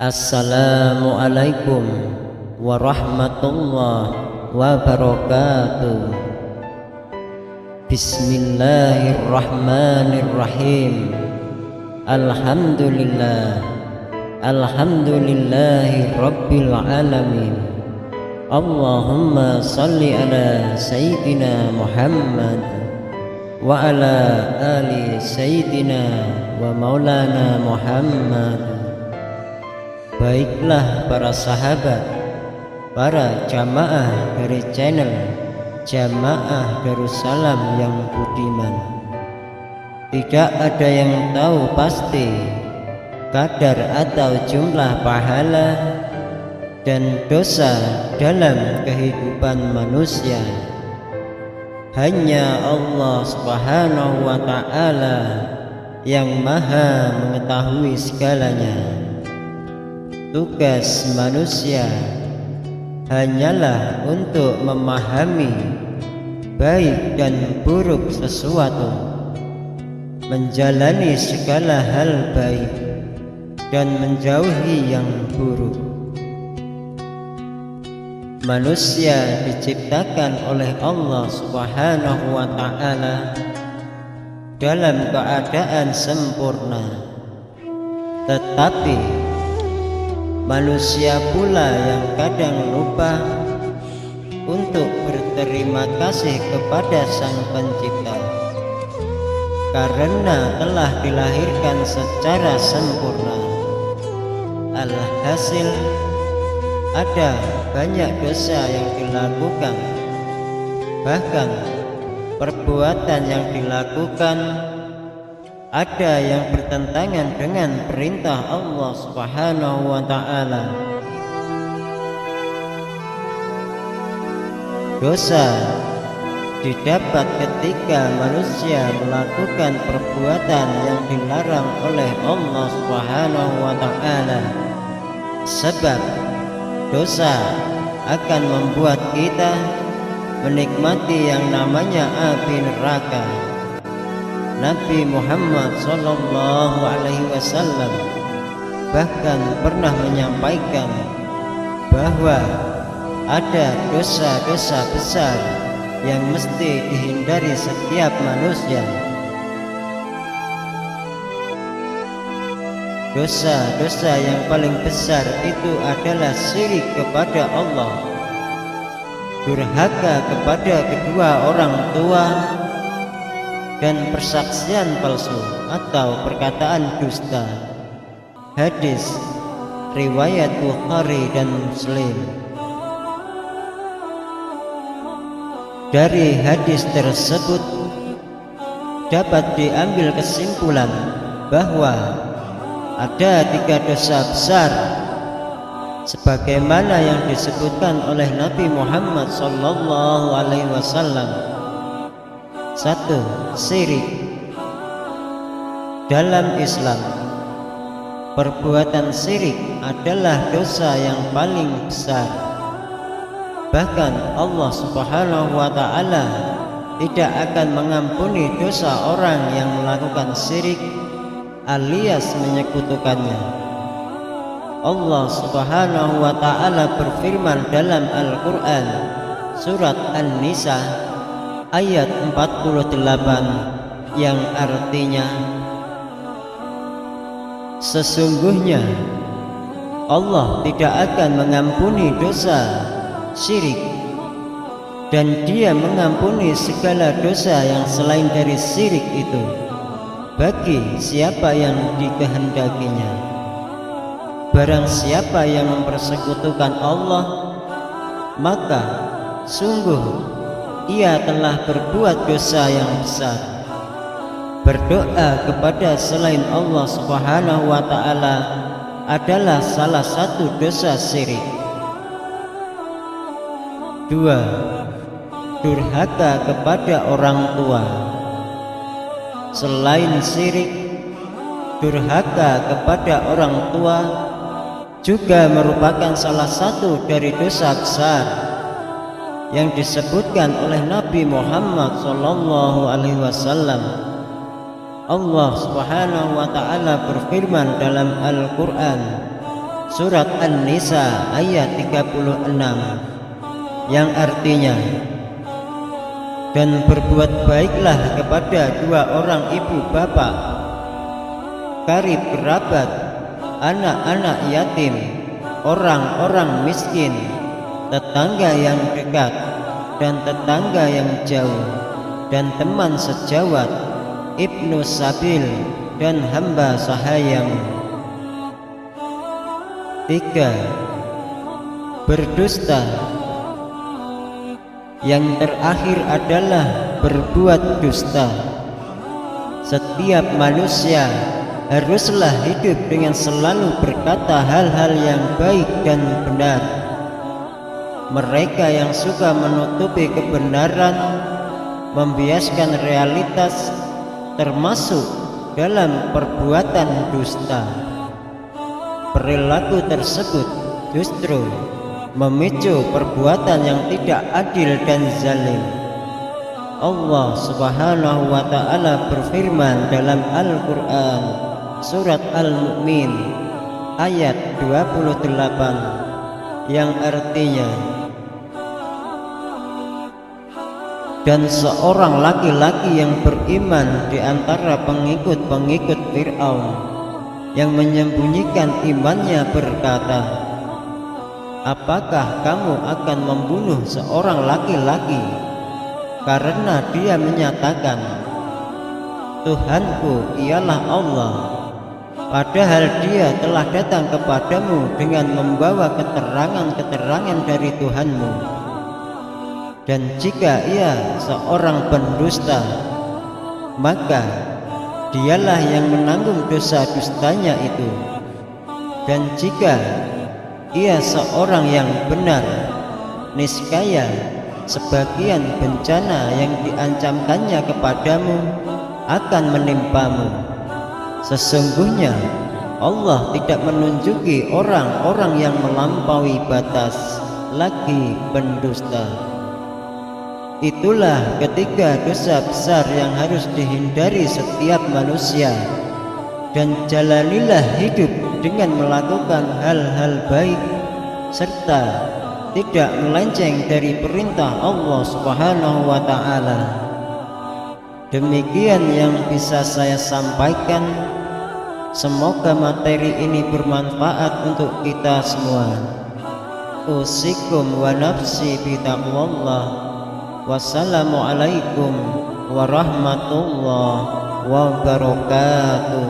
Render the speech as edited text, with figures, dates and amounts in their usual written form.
Assalamualaikum warahmatullahi wabarakatuh. Bismillahirrahmanirrahim. Alhamdulillahi rabbil alamin. Allahumma salli ala sayyidina Muhammad wa ala ali sayyidina wa maulana Muhammad. Baiklah para sahabat, para jamaah dari channel Jamaah Darussalam yang budiman, tidak ada yang tahu pasti kadar atau jumlah pahala dan dosa dalam kehidupan manusia. Hanya Allah Subhanahu wa ta'ala yang maha mengetahui segalanya. Tugas manusia hanyalah untuk memahami baik dan buruk sesuatu, menjalani segala hal baik dan menjauhi yang buruk. Manusia diciptakan oleh Allah Subhanahu wa ta'ala dalam keadaan sempurna, tetapi manusia pula yang kadang lupa untuk berterima kasih kepada Sang Pencipta karena telah dilahirkan secara sempurna. Alhasil ada banyak dosa yang dilakukan, bahkan perbuatan yang dilakukan ada yang bertentangan dengan perintah Allah Subhanahu wa ta'ala. Dosa didapat ketika manusia melakukan perbuatan yang dilarang oleh Allah Subhanahu wa ta'ala. Sebab dosa akan membuat kita menikmati yang namanya api neraka. Nabi Muhammad sallallahu alaihi wasallam bahkan pernah menyampaikan bahwa ada dosa-dosa besar yang mesti dihindari setiap manusia. Dosa-dosa yang paling besar itu adalah syirik kepada Allah, durhaka kepada kedua orang tua, dan persaksian palsu atau perkataan dusta. Hadis riwayat Bukhari dan Muslim. Dari hadis tersebut dapat diambil kesimpulan bahwa ada 3 dosa besar sebagaimana yang disebutkan oleh Nabi Muhammad sallallahu alaihi wasallam. 1. Syirik. Dalam Islam, perbuatan syirik adalah dosa yang paling besar. Bahkan Allah Subhanahu wa ta'ala tidak akan mengampuni dosa orang yang melakukan syirik alias menyekutukannya. Allah Subhanahu wa ta'ala berfirman dalam Al-Quran surat An-Nisa ayat 48 yang artinya, sesungguhnya Allah tidak akan mengampuni dosa syirik, dan Dia mengampuni segala dosa yang selain dari syirik itu bagi siapa yang dikehendakinya. Barang siapa yang mempersekutukan Allah, maka sungguh ia telah berbuat dosa yang besar. Berdoa kepada selain Allah Subhanahu wa ta'ala adalah salah satu dosa syirik. 2. Durhaka kepada orang tua. Selain syirik, durhaka kepada orang tua juga merupakan salah satu dari dosa besar yang disebutkan oleh Nabi Muhammad sallallahu alaihi wasallam. Allah Subhanahu wa ta'ala berfirman dalam Al-Quran surat An-Nisa ayat 36, yang artinya, dan berbuat baiklah kepada dua orang ibu bapak, karib kerabat, anak-anak yatim, orang-orang miskin, tetangga yang dekat dan tetangga yang jauh, dan teman sejawat, ibnu sabil, dan hamba sahayamu. 3. Berdusta. Yang terakhir adalah berbuat dusta. Setiap manusia haruslah hidup dengan selalu berkata hal-hal yang baik dan benar. Mereka yang suka menutupi kebenaran, membiaskan realitas, termasuk dalam perbuatan dusta. Perilaku tersebut justru memicu perbuatan yang tidak adil dan zalim. Allah Subhanahu wa ta'ala berfirman dalam Al-Quran surat Al-Mu'min ayat 28, yang artinya, dan seorang laki-laki yang beriman di antara pengikut-pengikut Fir'aun yang menyembunyikan imannya berkata, apakah kamu akan membunuh seorang laki-laki karena dia menyatakan, Tuhanku ialah Allah, padahal dia telah datang kepadamu dengan membawa keterangan-keterangan dari Tuhanmu? Dan jika ia seorang pendusta, maka dialah yang menanggung dosa dustanya itu. Dan jika ia seorang yang benar, niscaya sebagian bencana yang diancamkannya kepadamu akan menimpamu. Sesungguhnya Allah tidak menunjuki orang-orang yang melampaui batas lagi pendusta. Itulah ketiga dosa besar yang harus dihindari setiap manusia, dan jalanilah hidup dengan melakukan hal-hal baik serta tidak melenceng dari perintah Allah Subhanahu wa ta'ala. Demikian yang bisa saya sampaikan. Semoga materi ini bermanfaat untuk kita semua. Usikum wa nafsi bitaqwallah. Wassalamualaikum warahmatullahi wabarakatuh.